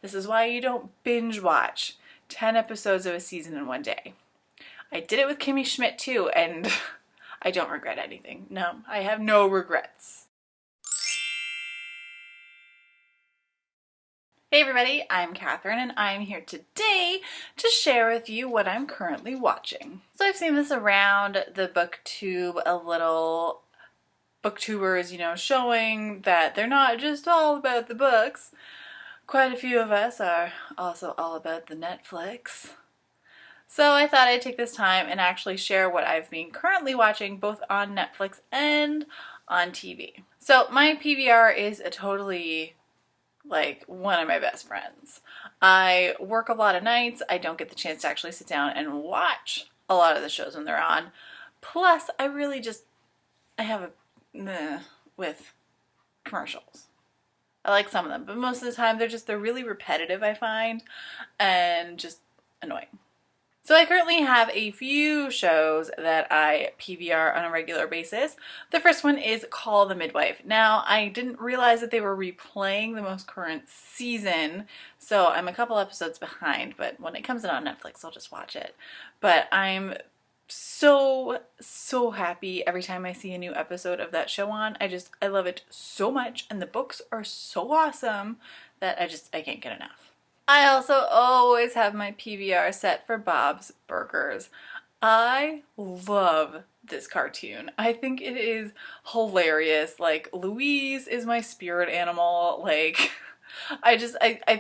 This is why you don't binge watch 10 episodes of a season in one day. I did it with Kimmy Schmidt too, and I don't regret anything. No, I have no regrets. Hey everybody, I'm Catherine and I'm here today to share with you what I'm currently watching. So I've seen this around the booktube a little, booktubers, showing that they're not just all about the books. Quite a few of us are also all about the Netflix. So I thought I'd take this time and actually share what I've been currently watching both on Netflix and on TV. So my PVR is a totally like one of my best friends. I work a lot of nights. I don't get the chance to actually sit down and watch a lot of the shows when they're on. Plus, I have a meh with commercials. I like some of them, but most of the time they're really repetitive, I find, and just annoying. So I currently have a few shows that I PVR on a regular basis. The first one is called The Midwife. Now, I didn't realize that they were replaying the most current season, so I'm a couple episodes behind, but when it comes in on Netflix, I'll just watch it. But I'm so happy every time I see a new episode of that show on. I love it so much, and the books are so awesome that I can't get enough. I also always have my PVR set for Bob's Burgers. I love this cartoon. I think it is hilarious. Like, Louise is my spirit animal. Like, I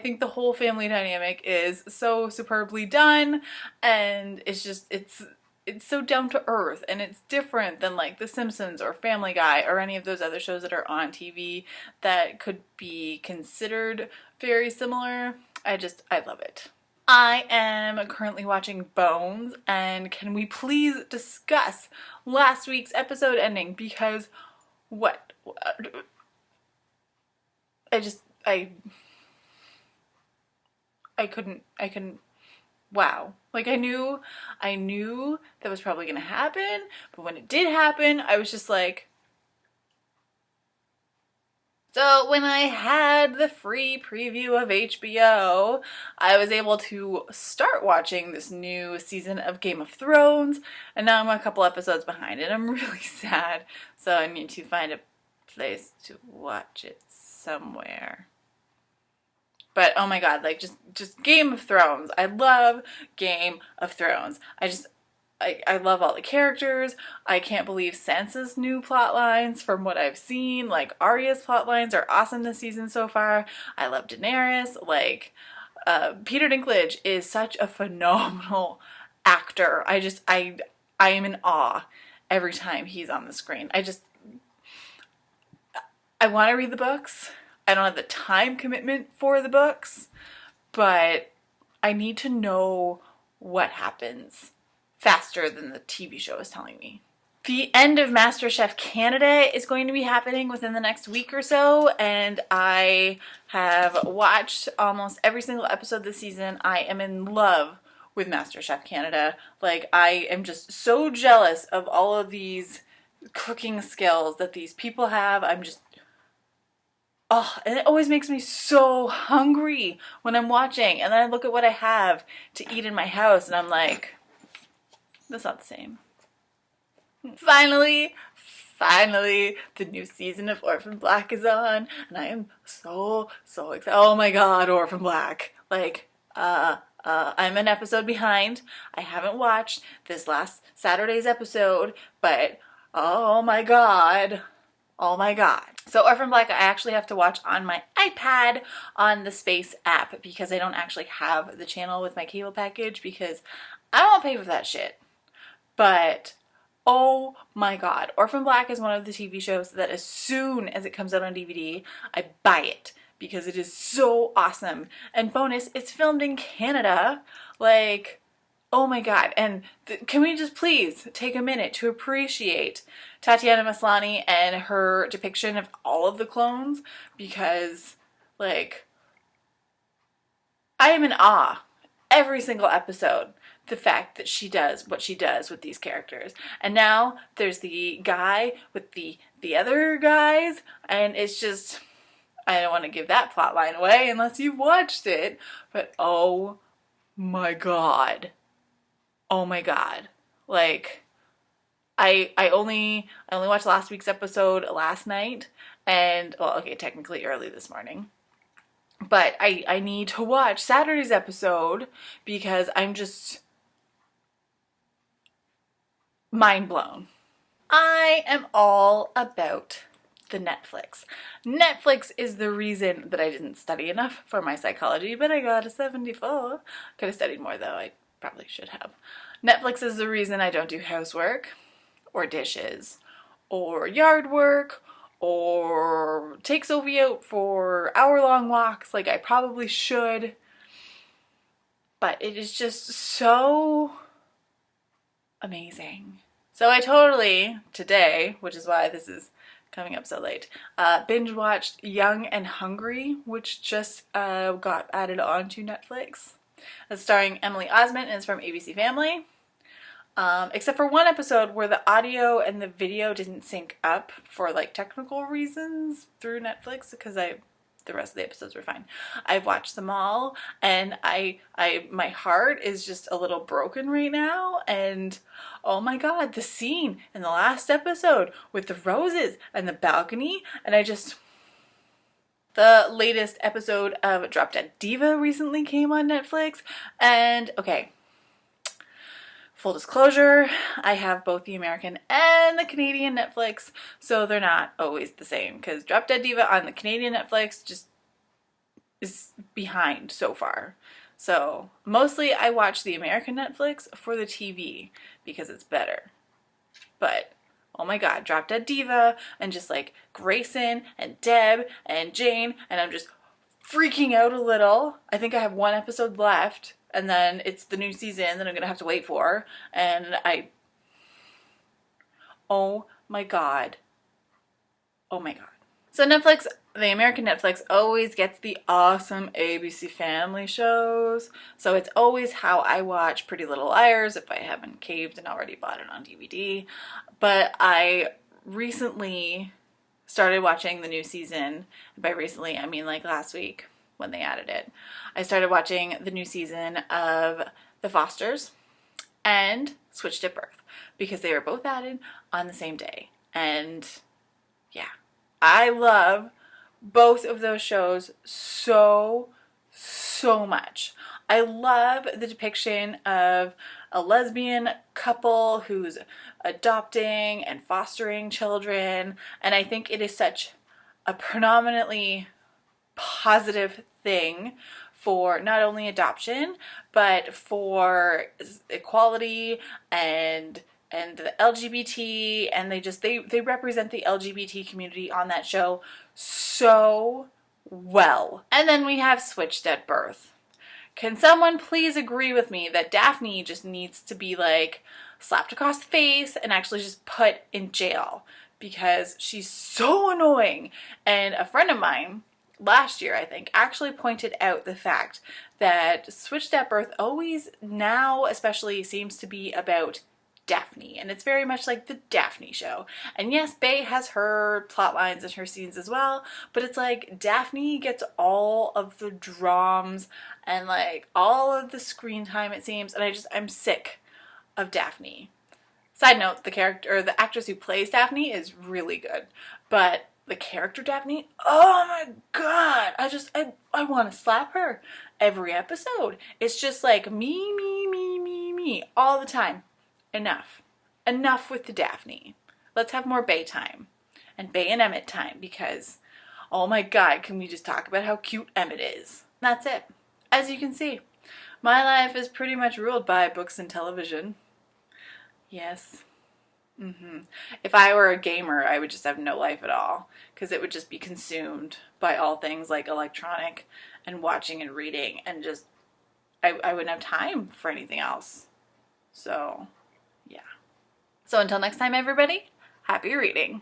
think the whole family dynamic is so superbly done, and it's so down to earth, and it's different than like The Simpsons or Family Guy or any of those other shows that are on TV that could be considered very similar. I love it. I am currently watching Bones, and can we please discuss last week's episode ending? Because I couldn't, wow. Like, I knew that was probably gonna happen, but when it did happen, I was just like, so when I had the free preview of HBO, I was able to start watching this new season of Game of Thrones, and now I'm a couple episodes behind, and I'm really sad, so I need to find a place to watch it somewhere. But oh my god, like just Game of Thrones. I love Game of Thrones. I love all the characters. I can't believe Sansa's new plot lines from what I've seen. Like, Arya's plot lines are awesome this season so far. I love Daenerys. Like, Peter Dinklage is such a phenomenal actor. I am in awe every time he's on the screen. I want to read the books. I don't have the time commitment for the books, but I need to know what happens faster than the TV show is telling me. The end of MasterChef Canada is going to be happening within the next week or so, and I have watched almost every single episode this season. I am in love with MasterChef Canada. Like, I am just so jealous of all of these cooking skills that these people have. And it always makes me so hungry when I'm watching, and then I look at what I have to eat in my house, and I'm like, that's not the same. Finally, the new season of Orphan Black is on, and I am so excited. Oh my god, Orphan Black. Like, I'm an episode behind. I haven't watched this last Saturday's episode, but oh my god. So Orphan Black, I actually have to watch on my iPad on the Space app because I don't actually have the channel with my cable package because I don't pay for that shit. But oh my god, Orphan Black is one of the TV shows that as soon as it comes out on DVD, I buy it because it is so awesome. And bonus, it's filmed in Canada. Like, oh my god. And can we just please take a minute to appreciate Tatiana Maslany and her depiction of all of the clones, because like, I am in awe every single episode. The fact that she does what she does with these characters. And now there's the guy with the other guys, and it's just, I don't want to give that plot line away unless you've watched it, but oh my god. Oh my god. Like, I only watched last week's episode last night, and well, okay, technically early this morning. But I need to watch Saturday's episode because I'm just mind blown. I am all about the Netflix. Netflix is the reason that I didn't study enough for my psychology, but I got a 74. Could have studied more though, I probably should have. Netflix is the reason I don't do housework or dishes or yard work or take Sophie out for hour-long walks like I probably should. But it is just so amazing. So I totally, today, which is why this is coming up so late, binge watched Young and Hungry, which just got added onto Netflix. It's starring Emily Osment and is from ABC Family. Except for one episode where the audio and the video didn't sync up for like technical reasons through Netflix, because the rest of the episodes were fine. I've watched them all, and my heart is just a little broken right now. And oh my god, the scene in the last episode with the roses and the balcony, and the latest episode of Drop Dead Diva recently came on Netflix, and okay. Full disclosure, I have both the American and the Canadian Netflix, so they're not always the same, because Drop Dead Diva on the Canadian Netflix just is behind so far. So mostly I watch the American Netflix for the TV because it's better. But oh my god, Drop Dead Diva and just like Grayson and Deb and Jane, and I'm just freaking out a little. I think I have one episode left. And then it's the new season that I'm going to have to wait for. And oh my god. Oh my god. So Netflix, the American Netflix, always gets the awesome ABC Family shows. So it's always how I watch Pretty Little Liars if I haven't caved and already bought it on DVD. But I recently started watching the new season. By recently, I mean like last week, when they added it. I started watching the new season of The Fosters and Switched at Birth because they were both added on the same day. And yeah, I love both of those shows so much. I love the depiction of a lesbian couple who's adopting and fostering children, and I think it is such a predominantly positive thing for not only adoption but for equality and the LGBT, and they represent the LGBT community on that show so well. And then we have Switched at Birth. Can someone please agree with me that Daphne just needs to be like slapped across the face and actually just put in jail because she's so annoying? And a friend of mine last year, I think, actually pointed out the fact that Switched at Birth always now especially seems to be about Daphne, and it's very much like the Daphne show. And yes, Bae has her plot lines and her scenes as well, but it's like Daphne gets all of the drams and like all of the screen time, it seems, and I'm sick of Daphne. Side note, the actress who plays Daphne is really good, but the character Daphne, oh my god, I want to slap her every episode. It's just like me all the time. Enough with the Daphne. Let's have more Bae time and Bae and Emmett time, because oh my god, can we just talk about how cute Emmett is? That's it. As you can see, my life is pretty much ruled by books and television. Yes. If I were a gamer, I would just have no life at all, because it would just be consumed by all things like electronic and watching and reading, and just I wouldn't have time for anything else. So yeah. So until next time, everybody, happy reading.